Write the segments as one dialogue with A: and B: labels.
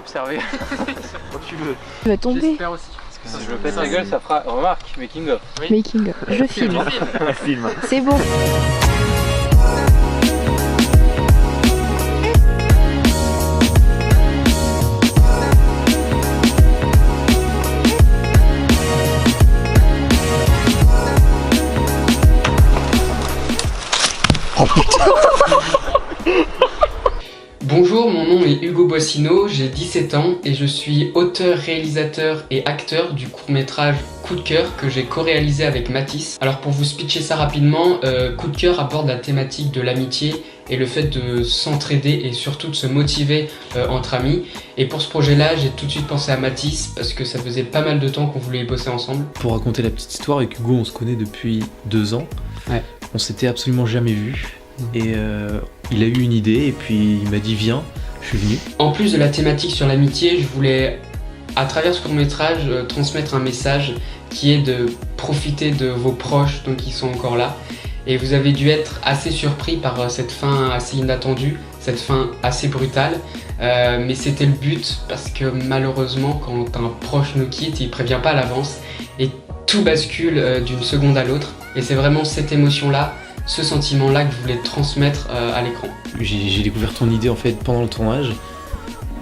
A: observer. Quand tu veux.
B: Tu vas tomber.
A: J'espère aussi. Parce que si je me pète la gueule, ça fera remarque, making of. Oui.
B: Making of. Je filme.
C: Film.
B: C'est bon.
D: Bonjour, mon nom est Hugo Boissino, j'ai 17 ans et je suis auteur, réalisateur et acteur du court-métrage Coup de cœur que j'ai co-réalisé avec Matisse. Alors pour vous pitcher ça rapidement, Coup de cœur aborde la thématique de l'amitié et le fait de s'entraider et surtout de se motiver entre amis. Et pour ce projet-là, j'ai tout de suite pensé à Matisse parce que ça faisait pas mal de temps qu'on voulait bosser ensemble.
E: Pour raconter la petite histoire, avec Hugo, on se connaît depuis 2 ans.
D: Ouais.
E: On s'était absolument jamais vus. Et il a eu une idée et puis il m'a dit viens, je suis venu.
D: En plus de la thématique sur l'amitié, je voulais à travers ce court-métrage transmettre un message qui est de profiter de vos proches donc qui sont encore là. Et vous avez dû être assez surpris par cette fin assez inattendue, cette fin assez brutale. Mais c'était le but parce que malheureusement quand un proche nous quitte, il prévient pas à l'avance et tout bascule d'une seconde à l'autre. Et c'est vraiment cette émotion-là, ce sentiment-là que je voulais transmettre à l'écran.
E: J'ai découvert ton idée en fait pendant le tournage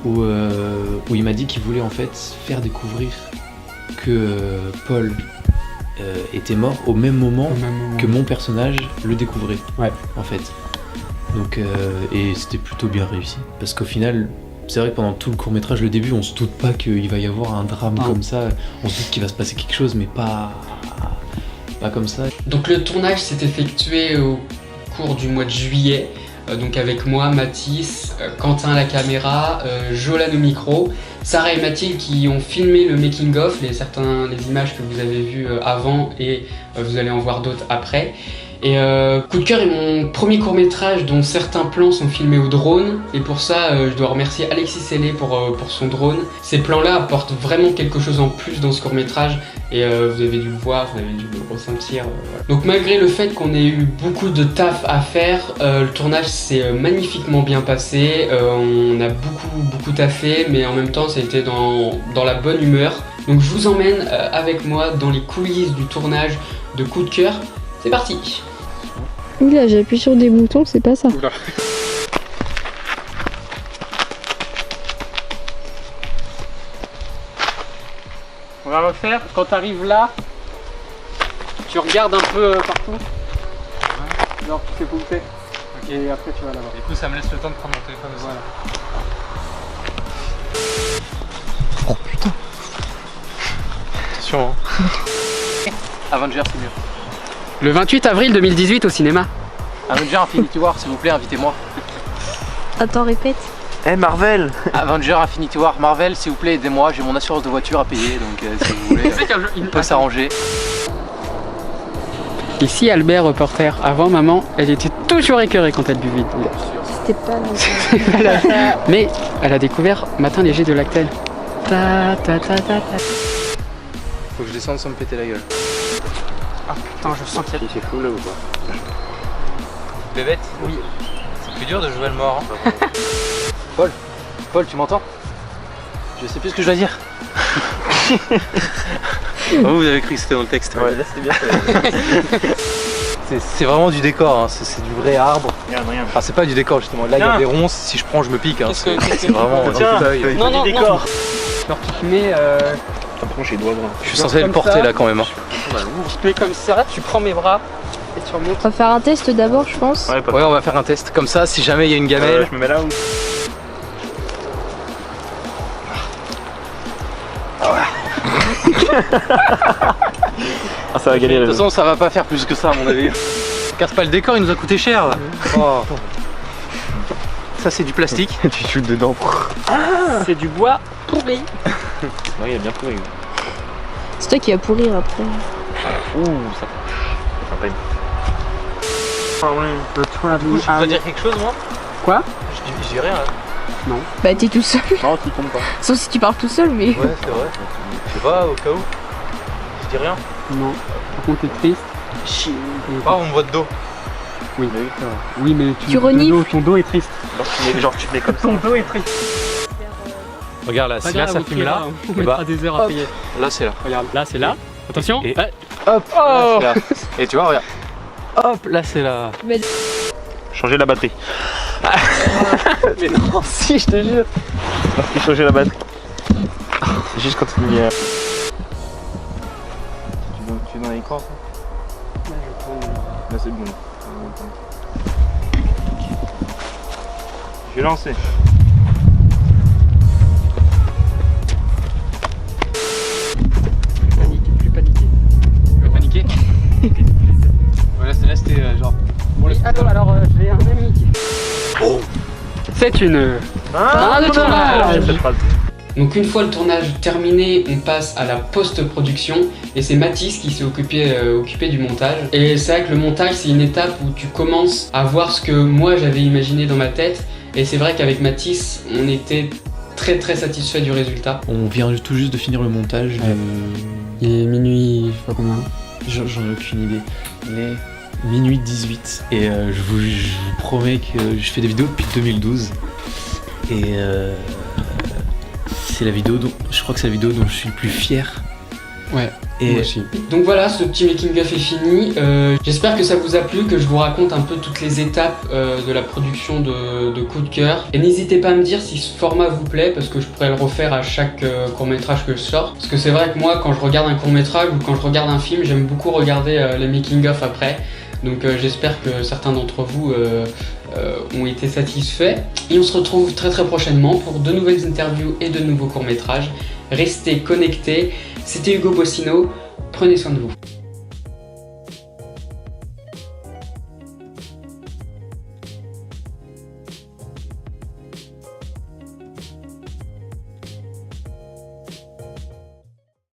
E: où il m'a dit qu'il voulait en fait faire découvrir que Paul était mort au même moment que mon personnage le découvrait.
D: Ouais.
E: En fait. Donc et c'était plutôt bien réussi parce qu'au final c'est vrai que pendant tout le court-métrage, le début, on se doute pas qu'il va y avoir un drame comme ça. On se doute qu'il va se passer quelque chose mais pas comme ça.
D: Donc le tournage s'est effectué au cours du mois de juillet, donc avec moi, Matisse, Quentin à la caméra, Jolan au micro, Sarah et Mathilde qui ont filmé le making of, les images que vous avez vues avant et vous allez en voir d'autres après. Et Coup de cœur est mon premier court-métrage dont certains plans sont filmés au drone et pour ça je dois remercier Alexis Sellé pour son drone. Ces plans-là apportent vraiment quelque chose en plus dans ce court-métrage et vous avez dû le voir, vous avez dû le ressentir. Voilà. Donc malgré le fait qu'on ait eu beaucoup de taf à faire, le tournage s'est magnifiquement bien passé, on a beaucoup taffé mais en même temps ça a été dans la bonne humeur. Donc je vous emmène avec moi dans les coulisses du tournage de Coup de cœur. C'est parti!
B: Oula, j'appuie sur des boutons, c'est pas ça.
A: Oula. On va refaire, quand tu arrives là, tu regardes un peu partout. Ouais. Genre tu fais pousser. Okay. Et après tu vas là-bas. Du coup ça me laisse le temps de prendre mon téléphone aussi. Voilà.
E: Oh putain!
A: Attention hein. Avengers c'est mieux.
D: Le 28 avril 2018 au cinéma.
A: Avengers Infinity War s'il vous plaît, invitez-moi.
B: Attends, répète.
C: Eh Marvel.
A: Avengers Infinity War, Marvel s'il vous plaît, aidez-moi, j'ai mon assurance de voiture à payer donc si vous voulez, on peut s'arranger.
D: Ici Albert, reporter. Avant maman, elle était toujours écœurée quand elle buvait.
B: C'était pas
D: Mais elle a découvert Matin léger de Lactel.
A: Faut que je descende sans me péter la gueule.
D: Ah putain, je sens qu'il y a...
C: C'est fou là ou pas?
A: Bébête? Oui. C'est plus dur de jouer le mort. Hein. Paul, tu m'entends? Je sais plus ce que je dois dire. Vous avez cru que c'était dans le texte.
C: Ouais, là c'était bien.
A: C'est vraiment du décor, hein. C'est du vrai arbre.
C: Rien.
A: Enfin c'est pas du décor justement, là il y a des ronces, si je prends je me pique. Hein. C'est vraiment
C: Tiens,
A: feuille.
C: non, décor.
D: Alors tu mets...
C: Après j'ai les doigts grands.
A: Je suis censé le porter là quand même. Hein.
D: Tu te mets comme ça, tu prends mes bras et tu remontes.
B: On va faire un test d'abord, je pense.
C: Ouais,
A: Ouais, on va faire un test comme ça, si jamais il y a une gamelle.
C: je me mets là où? Ah ça va galérer.
A: De toute façon ça va pas faire plus que ça à mon avis. Casse pas le décor, il nous a coûté cher là. Oh. Ça c'est du plastique.
C: Tu shootes dedans.
D: C'est du bois pourri.
C: Ouais, il a bien pourri.
B: C'est toi qui vas pourrir après.
C: Ouh, ça peine.
A: Je dois dire quelque chose moi?
D: Quoi?
A: Je dis rien là.
D: Non.
B: Bah t'es tout seul.
C: Non, tu tombes pas.
B: Sauf si tu parles tout seul, mais...
A: Ouais c'est vrai. Je sais pas, au cas où. Je dis rien.
D: Non. Par contre t'es triste.
A: Ah on me voit de dos.
D: Oui. Oui mais
B: Tu renifles.
D: ton dos est triste.
C: Genre tu te mets comme ça.
D: Ton dos est triste.
E: Regarde là, si là ça filme là,
A: on
E: et bah,
A: mettra des heures à payer.
E: là c'est là.
A: Regarde, là c'est là. Attention.
E: Et-
A: Ouais.
E: Hop,
A: Oh.
E: là, c'est là. Et tu vois, regarde. Hop, là c'est là.
C: Changer la batterie.
E: Mais non, si, je te jure.
C: C'est marqué changer la batterie. C'est juste quand tu mets. Tu es dans l'écran ça? Là c'est bon. Je vais lancer.
A: Plus paniqué. Plus paniqué.
E: Voilà, là c'était genre.
A: Oui, alors j'ai un ami qui... C'est une...
C: Ah,
A: de tournage.
D: Donc une fois le tournage terminé, on passe à la post-production et c'est Mathis qui s'est occupé du montage. Et c'est vrai que le montage c'est une étape où tu commences à voir ce que moi j'avais imaginé dans ma tête et c'est vrai qu'avec Mathis on était très satisfait du résultat.
E: On vient tout juste de finir le montage.
A: Il est minuit, je sais pas combien.
E: J'en ai aucune idée. Il est minuit 18 et je vous promets que je fais des vidéos depuis 2012 et c'est la vidéo dont je crois que c'est la vidéo dont je suis le plus fier.
A: Ouais,
E: et
A: moi aussi.
D: Donc voilà, ce petit making-of est fini. J'espère que ça vous a plu, que je vous raconte un peu toutes les étapes de la production de Coup de Cœur. Et n'hésitez pas à me dire si ce format vous plaît, parce que je pourrais le refaire à chaque court-métrage que je sors. Parce que c'est vrai que moi, quand je regarde un court-métrage ou quand je regarde un film, j'aime beaucoup regarder les making-of après. Donc j'espère que certains d'entre vous ont été satisfaits. Et on se retrouve très prochainement pour de nouvelles interviews et de nouveaux courts-métrages. Restez connectés. C'était Hugo Bossino. Prenez soin de vous.